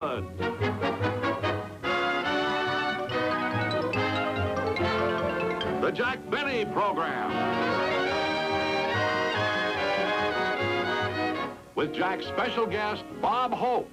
The Jack Benny Program. With Jack's special guest, Bob Hope.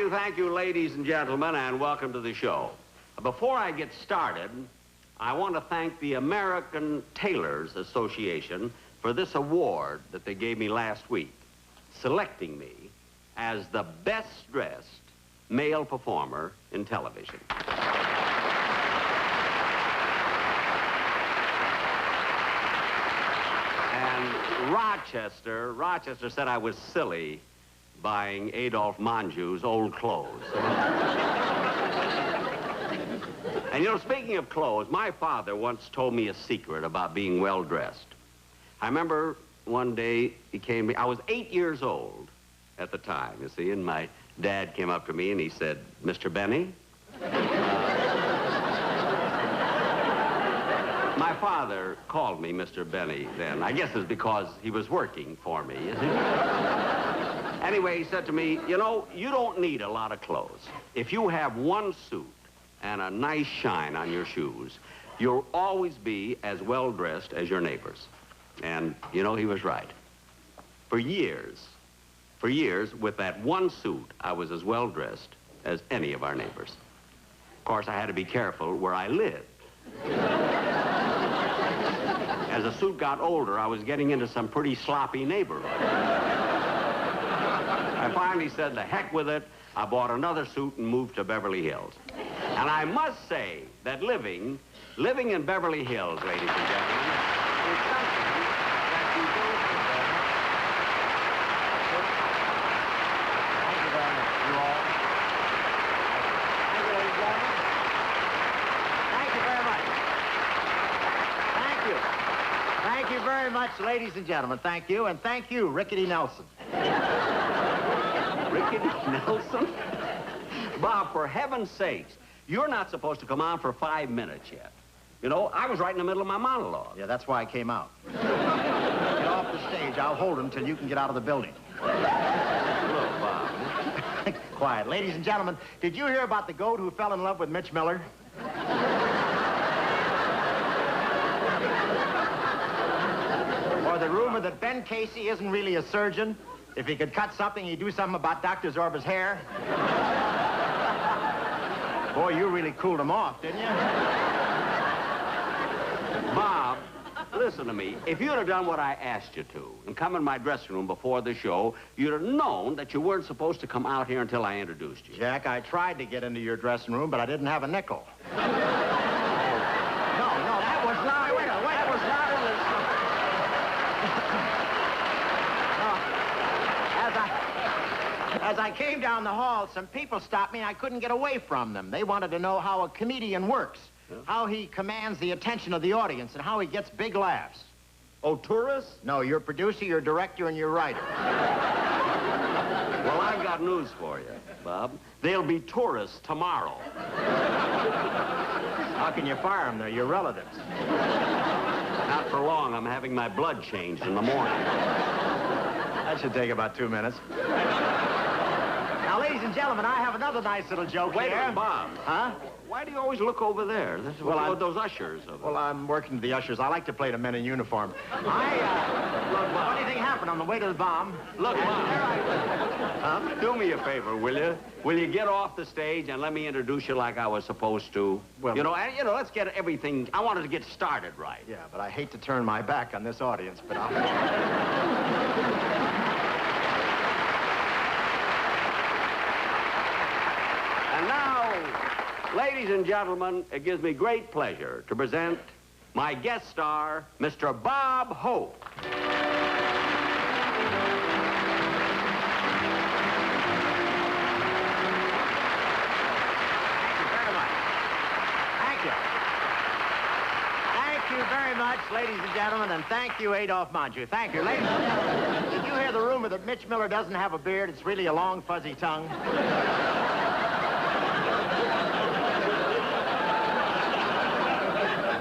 Thank you, ladies and gentlemen, and welcome to the show. Before I get started, I want to thank the American Tailors Association for this award that they gave me last week, selecting me as the best-dressed male performer in television. And Rochester said I was silly buying Adolphe Menjou's old clothes. And, you know, speaking of clothes, my father once told me a secret about being well-dressed. I remember one day he came to me, I was 8 years old at the time, you see, and my dad came up to me and he said, "Mr. Benny?" My father called me Mr. Benny then. I guess it's because he was working for me, you see. Anyway, he said to me, "You know, you don't need a lot of clothes. If you have one suit and a nice shine on your shoes, you'll always be as well-dressed as your neighbors." And, you know, he was right. For years, with that one suit, I was as well-dressed as any of our neighbors. Of course, I had to be careful where I lived. As the suit got older, I was getting into some pretty sloppy neighborhoods. I finally said, "The heck with it." I bought another suit and moved to Beverly Hills. And I must say that living in Beverly Hills, ladies and gentlemen, is something that you don't forget. Thank you very much, you all. Thank you, ladies and gentlemen. Thank you very much. Thank you. Thank you very much, ladies and gentlemen. Thank you, and thank you, Rickety Nelson. Rickety Nelson? Bob, for heaven's sakes, you're not supposed to come on for 5 minutes yet. You know, I was right in the middle of my monologue. Yeah, that's why I came out. Get off the stage. I'll hold him till you can get out of the building. Look, Bob. Quiet. Ladies and gentlemen, did you hear about the goat who fell in love with Mitch Miller? Or the rumor that Ben Casey isn't really a surgeon? If he could cut something, he'd do something about Dr. Zorba's hair. Boy, you really cooled him off, didn't you? Bob, listen to me. If you'd have done what I asked you to and come in my dressing room before the show, you'd have known that you weren't supposed to come out here until I introduced you. Jack, I tried to get into your dressing room, but I didn't have a nickel. No, that was not... Wait, that was not in this... As I came down the hall, some people stopped me and I couldn't get away from them. They wanted to know how a comedian works, how he commands the attention of the audience, and how he gets big laughs. Oh, tourists? No, your producer, your director, and your writer. Well, I've got news for you, Bob. There'll be tourists tomorrow. How can you fire them? They're your relatives. Not for long. I'm having my blood changed in the morning. That should take about 2 minutes. Now, ladies and gentlemen, I have another nice little joke Wait here. a minute, Bob. Huh? Why do you always look over there? Well, those ushers over Well, I'm working to the ushers. I like to play to men in uniform. Look, Bob. Funny thing happened on the way to the bomb. Look, Bob. Do me a favor, will you? Will you get off the stage and let me introduce you like I was supposed to? Well, let's get everything. I wanted to get started right. Yeah, but I hate to turn my back on this audience, but I'll... And now, ladies and gentlemen, it gives me great pleasure to present my guest star, Mr. Bob Hope. Thank you very much. Thank you. Thank you very very much, ladies and gentlemen, and thank you, Adolph Monju. Thank you, ladies and gentlemen. Did you hear the rumor that Mitch Miller doesn't have a beard? It's really a long, fuzzy tongue.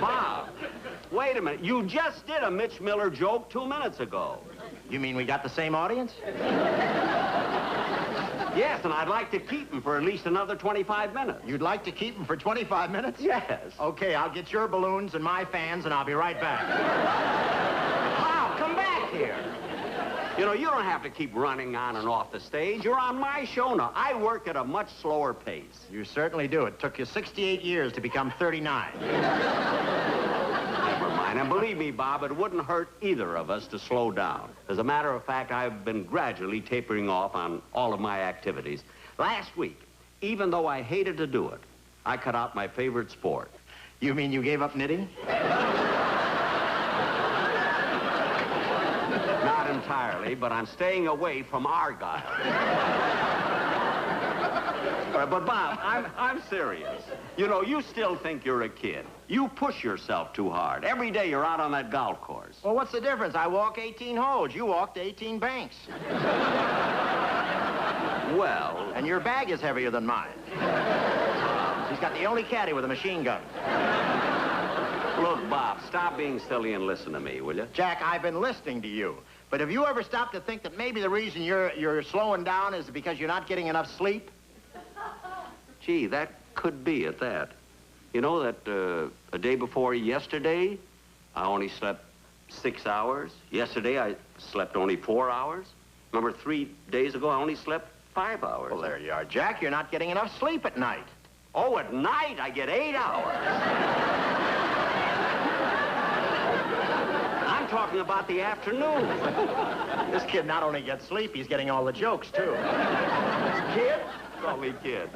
Bob, wait a minute. You just did a Mitch Miller joke 2 minutes ago. You mean we got the same audience? Yes, and I'd like to keep him for at least another 25 minutes. You'd like to keep him for 25 minutes? Yes. Okay, I'll get your balloons and my fans, and I'll be right back. Wow, come back here. You know, you don't have to keep running on and off the stage. You're on my show now. I work at a much slower pace. You certainly do. It took you 68 years to become 39. Never mind. And believe me, Bob, it wouldn't hurt either of us to slow down. As a matter of fact, I've been gradually tapering off on all of my activities. Last week, even though I hated to do it, I cut out my favorite sport. You mean you gave up knitting? Not entirely, but I'm staying away from Argyle. But Bob, I'm serious. You know, you still think you're a kid. You push yourself too hard. Every day you're out on that golf course. Well, what's the difference? I walk 18 holes. You walked 18 banks. Well... And your bag is heavier than mine. He's got the only caddy with a machine gun. Look, Bob, stop being silly and listen to me, will you? Jack, I've been listening to you. But have you ever stopped to think that maybe the reason you're slowing down is because you're not getting enough sleep? Gee, that could be at that. You know that a day before yesterday, I only slept 6 hours. Yesterday, I slept only 4 hours. Remember, 3 days ago, I only slept 5 hours. Well, there you are, Jack. You're not getting enough sleep at night. Oh, at night, I get 8 hours. I'm talking about the afternoon. This kid not only gets sleep, he's getting all the jokes, too. Kid? Call me kid.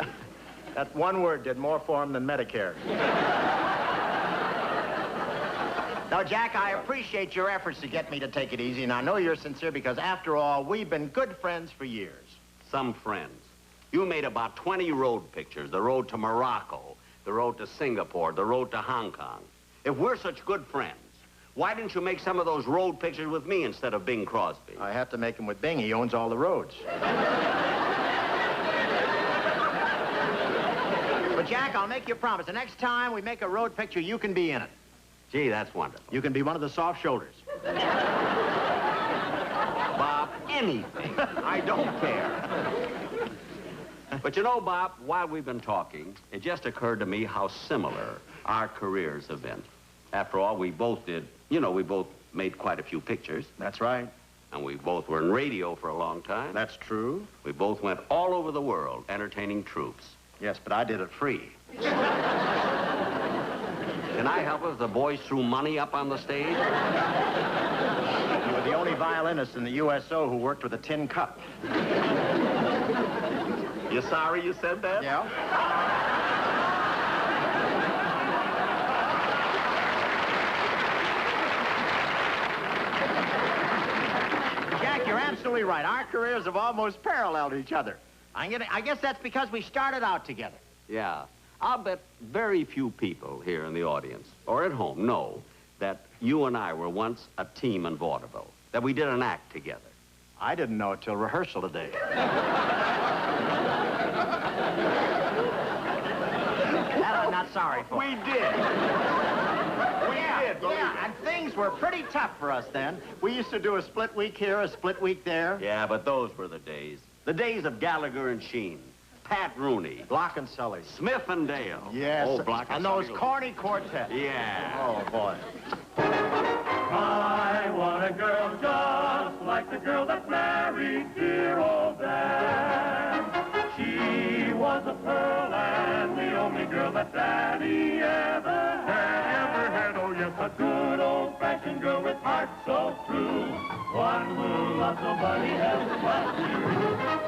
That one word did more for him than Medicare. Now, Jack, I appreciate your efforts to get me to take it easy, and I know you're sincere because, after all, we've been good friends for years. Some friends. You made about 20 road pictures. The road to Morocco, the road to Singapore, the road to Hong Kong. If we're such good friends, why didn't you make some of those road pictures with me instead of Bing Crosby? I have to make them with Bing. He owns all the roads. But, Jack, I'll make you a promise. The next time we make a road picture, you can be in it. Gee, that's wonderful. You can be one of the soft shoulders. Bob, anything. I don't care. But you know, Bob, while we've been talking, it just occurred to me how similar our careers have been. After all, we both did, you know, we both made quite a few pictures. That's right. And we both were in radio for a long time. That's true. We both went all over the world entertaining troops. Yes, but I did it free. Can I help if the boys threw money up on the stage? You were the only violinist in the USO who worked with a tin cup. You sorry you said that? Yeah. Jack, you're absolutely right. Our careers have almost paralleled each other. I guess that's because we started out together. Yeah. I'll bet very few people here in the audience or at home know that you and I were once a team in vaudeville, that we did an act together. I didn't know it till rehearsal today. That I'm not sorry for. We did. Yeah, and things were pretty tough for us then. We used to do a split week here, a split week there. Yeah, but those were the days. The days of Gallagher and Sheen, Pat Rooney, Block and Sully. Smith and Dale. Yes. Oh, Block and Sully. those corny quartets. Yeah. Oh, boy. I want a girl just like the girl that married dear old Dan. She was a pearl and the only girl that Daddy ever had. Oh, yes, a good old-fashioned girl with heart so true. One who loves nobody else but you.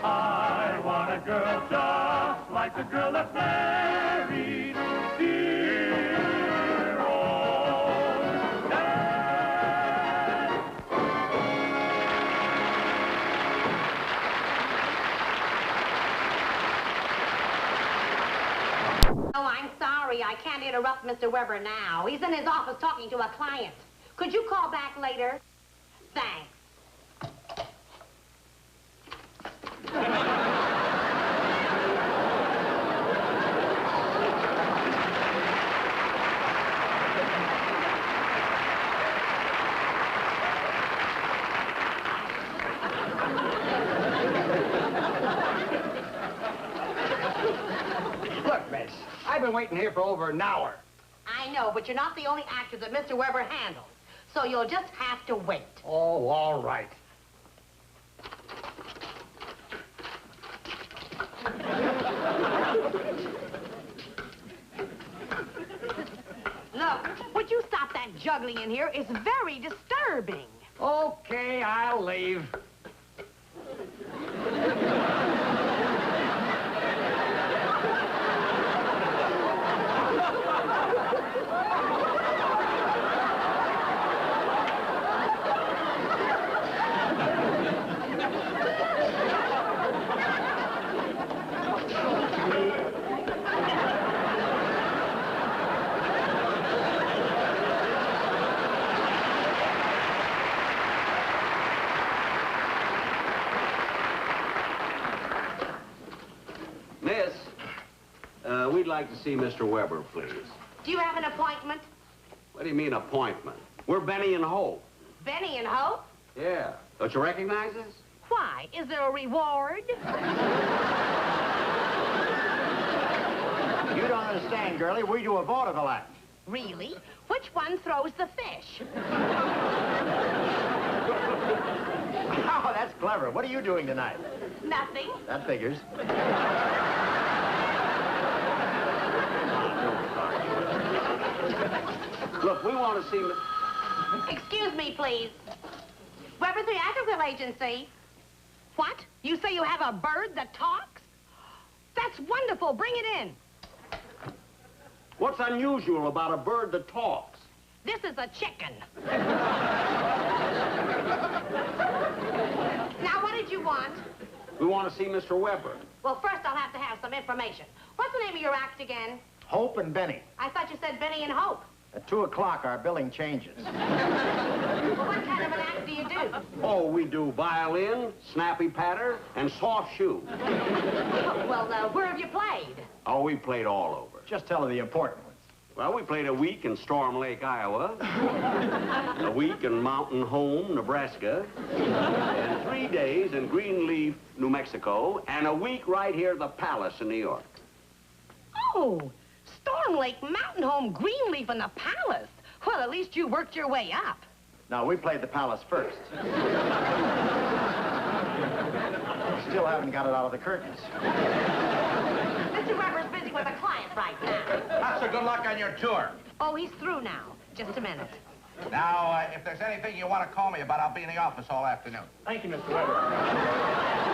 I want a girl just like the girl that married dear old Dan. Oh, I'm sorry. sorry, I can't interrupt Mr. Weber now. He's in his office talking to a client. Could you call back later? Thanks. Look, miss, I've been waiting here for over an hour. I know, but you're not the only actor that Mr. Weber handles. So you'll just have to wait. Oh, all right. Look, would you stop that juggling in here? It's very disturbing. Okay, I'll leave. Miss, we'd like to see Mr. Weber, please. Do you have an appointment? What do you mean, appointment? We're Benny and Hope. Benny and Hope? Yeah. Don't you recognize us? Why? Is there a reward? You don't understand, girlie. We do a vaudeville act. Really? Which one throws the fish? Oh, that's clever. What are you doing tonight? Nothing. That figures. Look, we want to see... Excuse me, please. Weber Theatrical Agency. What? You say you have a bird that talks? That's wonderful. Bring it in. What's unusual about a bird that talks? This is a chicken. Now, what did you want? We want to see Mr. Weber. Well, first I'll have to have some information. What's the name of your act again? Hope and Benny. I thought you said Benny and Hope. At 2 o'clock, our billing changes. Well, what kind of an act do you do? Oh, we do violin, snappy patter, and soft shoe. Well, where have you played? Oh, we played all over. Just tell her the important ones. Well, we played a week in Storm Lake, Iowa, a week in Mountain Home, Nebraska, and 3 days in Greenleaf, New Mexico, and a week right here at the Palace in New York. Oh, Storm Lake, Mountain Home, Greenleaf, and the Palace. Well, at least you worked your way up. No, we played the Palace first. Still haven't got it out of the curtains. Mr. Weber's busy with a client right now. Lots of good luck on your tour. Oh, he's through now. Just a minute. Now, if there's anything you want to call me about, I'll be in the office all afternoon. Thank you, Mr. Weber.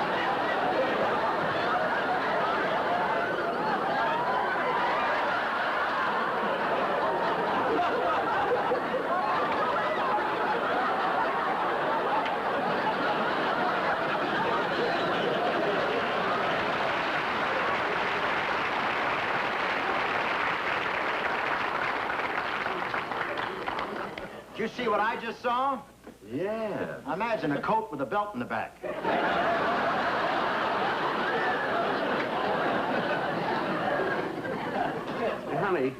Did you see what I just saw? Yeah. Imagine a coat with a belt in the back. Hey, honey,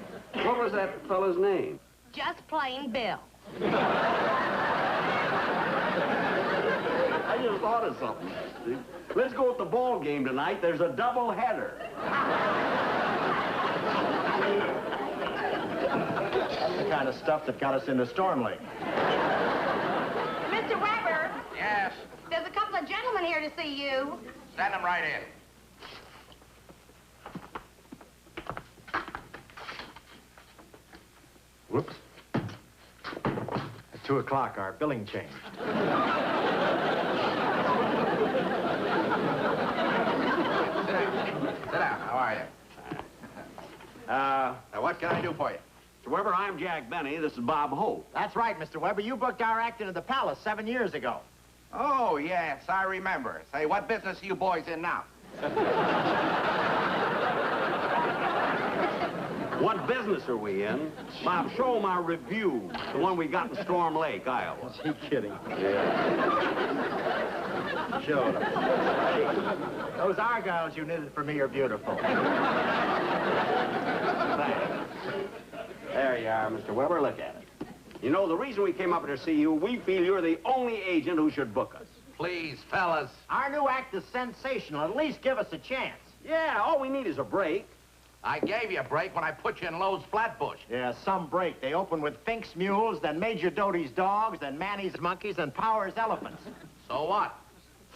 what was that fellow's name? Just plain Bill. I just thought of something. Let's go at the ball game tonight. There's a double header. That's the kind of stuff that got us into Storm Lake. Mr. Weber, Yes, there's a couple of gentlemen here to see you. send them right in. Whoops. At 2 o'clock, our billing changed. Sit down. How are you? Now, what can I do for you? Mr. Weber, I'm Jack Benny. This is Bob Hope. That's right, Mr. Weber. You booked our act into the Palace 7 years ago. Oh, yes, I remember. Say, what business are you boys in now? What business are we in? Bob, show him our review. The one we got in Storm Lake, Iowa. Is he kidding? Yeah. Sure. Those argyles you knitted for me are beautiful. Thanks. There you are, Mr. Weber. Look at it. You know, the reason we came up here to see you, we feel you're the only agent who should book us. Please, fellas. Our new act is sensational. At least give us a chance. Yeah, all we need is a break. I gave you a break when I put you in Lowe's Flatbush. Yeah, some break. They open with Fink's mules, then Major Doty's dogs, then Manny's monkeys, and Power's elephants. So what?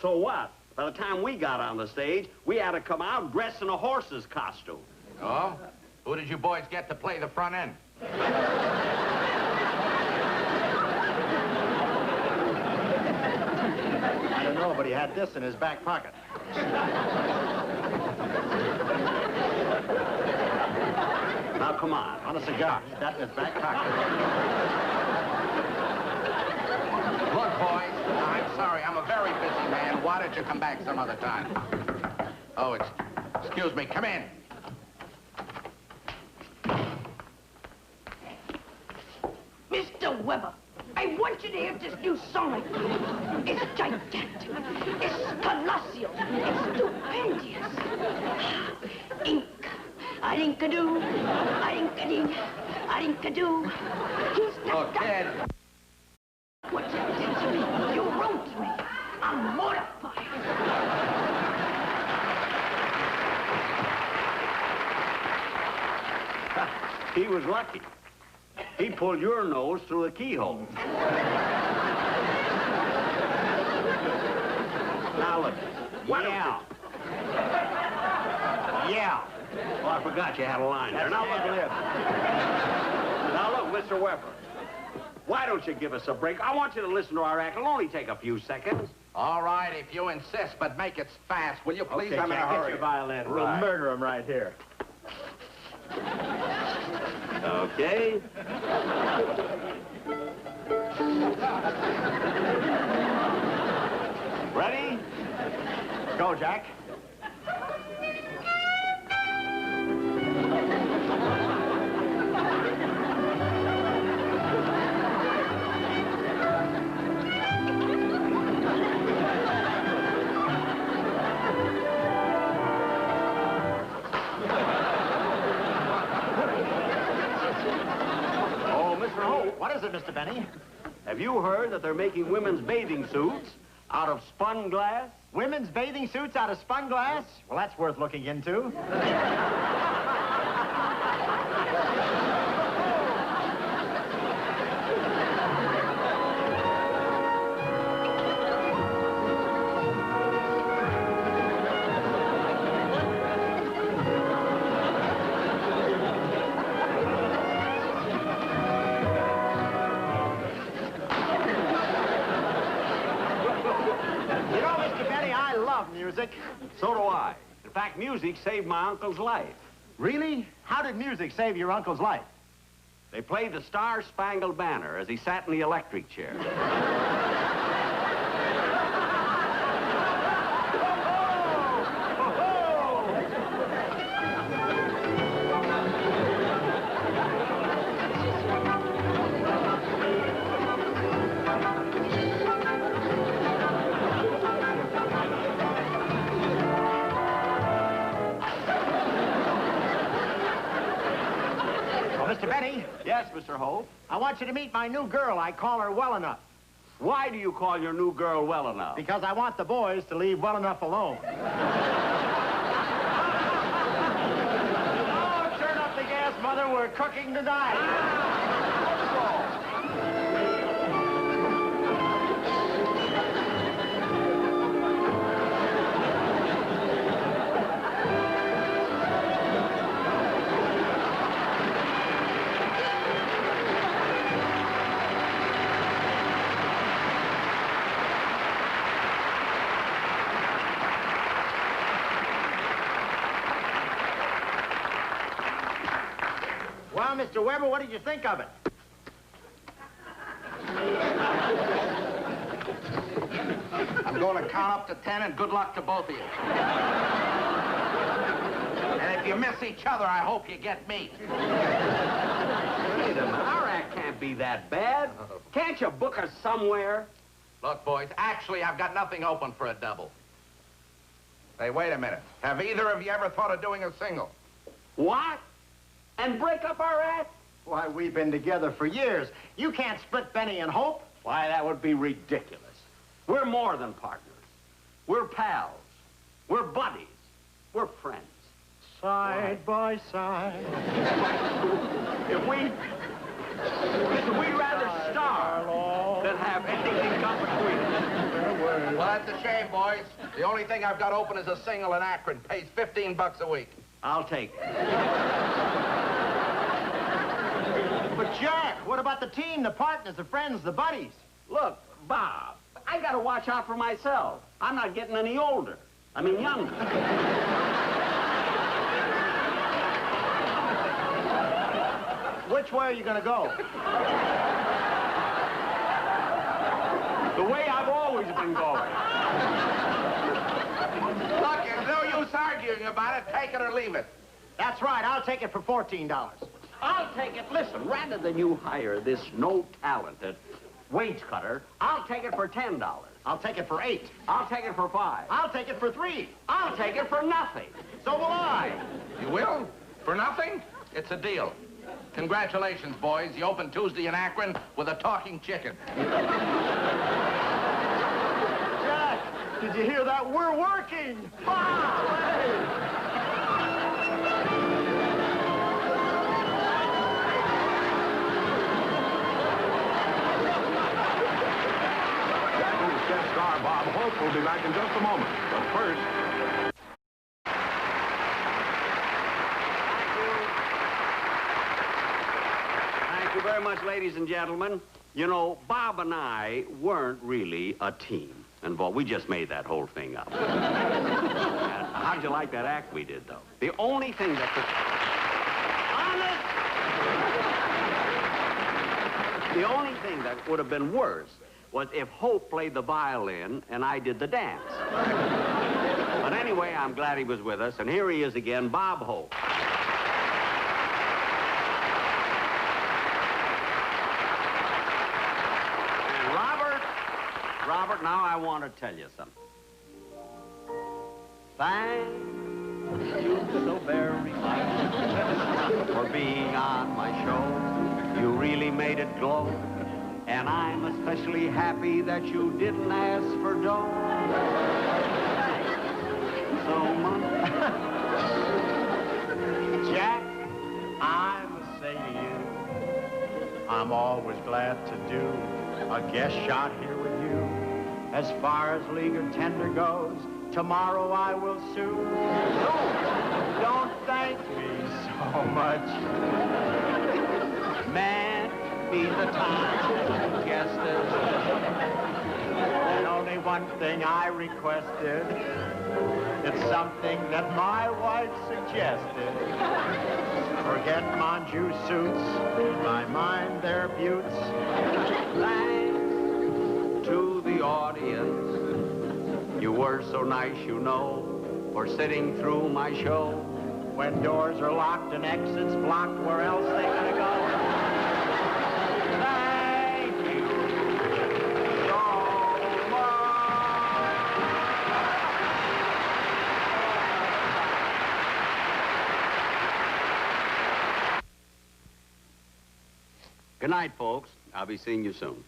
So what? By the time we got on the stage, we had to come out dressed in a horse's costume. Oh? Who did you boys get to play the front end? I don't know, but he had this in his back pocket. Now, come on. On a cigar. That in his back pocket. Look, boys, I'm sorry. I'm a very busy man. Why don't you come back some other time? Oh, excuse me. Come in. Mr. Weber, I want you to hear this new song I played. It's gigantic. It's colossal. It's stupendous. Ink. A-dink-a-doo. A-dink-a-ding. A-dink-a-doo. He's Look, not kid. what you did to me. You wrote me. I'm mortified. He was lucky. He pulled your nose through the keyhole. Now look. Yeah. Yeah. Oh, I forgot you had a line there. Now look. Now look, Mr. Weber. Why don't you give us a break? I want you to listen to our act. It'll only take a few seconds. All right, if you insist, but make it fast. Will you please? Okay, I'm in a Jack, hurry. get your violin. We'll Right. murder him right here. Okay. Ready? Go, Jack. Oh, Mr. Holt, What is it, Mr. Benny? have you heard that they're making women's bathing suits out of spun glass? Women's bathing suits out of spun glass? Well, that's worth looking into. You know, Mr. Benny, I love music. So do I. In fact, music saved my uncle's life. Really? How did music save your uncle's life? They played the Star Spangled Banner as he sat in the electric chair. Well, Mr. Benny, Yes, Mr. Holt. I want you to meet my new girl. I call her Well Enough. Why do you call your new girl Well Enough? Because I want the boys to leave Well Enough alone. Oh, turn up the gas, Mother. We're cooking tonight. Well, Mr. Weber, what did you think of it? I'm going to count up to 10, and good luck to both of you. And if If you miss each other, I hope you get meat. Wait a minute. Our act can't be that bad. Can't you book us somewhere? Look, boys, actually, I've got nothing open for a double. Hey, wait a minute. Have either of you ever thought of doing a single? What? And break up our act? Why, we've been together for years. You can't split Benny and Hope. Why, that would be ridiculous. We're more than partners. We're pals. We're buddies. We're friends. Side by side. If we'd rather starve than have anything come between us. Well, that's a shame, boys. The only thing I've got open is a single in Akron. Pays $15 a week. I'll take it. But, Jack, what about the team, the partners, the friends, the buddies? Look, Bob, I gotta watch out for myself. I'm not getting any older. I mean, younger. Which way are you going to go? The way I've always been going. Look, there's no use arguing about it. Take it or leave it. That's right. I'll take it for $14. I'll take it. Listen, rather than you hire this no-talented wage cutter, I'll take it for $10. I'll take it for $8. I'll take it for $5. I'll take it for $3. I'll take it for nothing. So will I. You will? For nothing? It's a deal. Congratulations, boys. You opened Tuesday in Akron with a talking chicken. Jack, did you hear that? We're working. Bob! Guest star Bob Hope will be back in just a moment. But first... Thank you very much, ladies and gentlemen. You know, Bob and I weren't really a team involved. We just made that whole thing up. And how'd you like that act we did, though? The only thing that could... Honest! The only thing that would have been worse was if Hope played the violin and I did the dance. But anyway, I'm glad he was with us, and here he is again, Bob Hope. And Robert, now I want to tell you something. Thank you so very much for being on my show. You really made it glow. And I'm especially happy that you didn't ask for dough. Thanks so much. Jack, I must say to you, I'm always glad to do a guest shot here with you. As far as league or tender goes, tomorrow I will sue. No, don't thank me so much. Man, be the time guested. And only one thing I requested. It's something that my wife suggested. Forget Monju suits. In my mind, they're buttes. Thanks to the audience. You were so nice, you know, for sitting through my show. When doors are locked and exits blocked, where else they gonna go? Good night, folks. I'll be seeing you soon.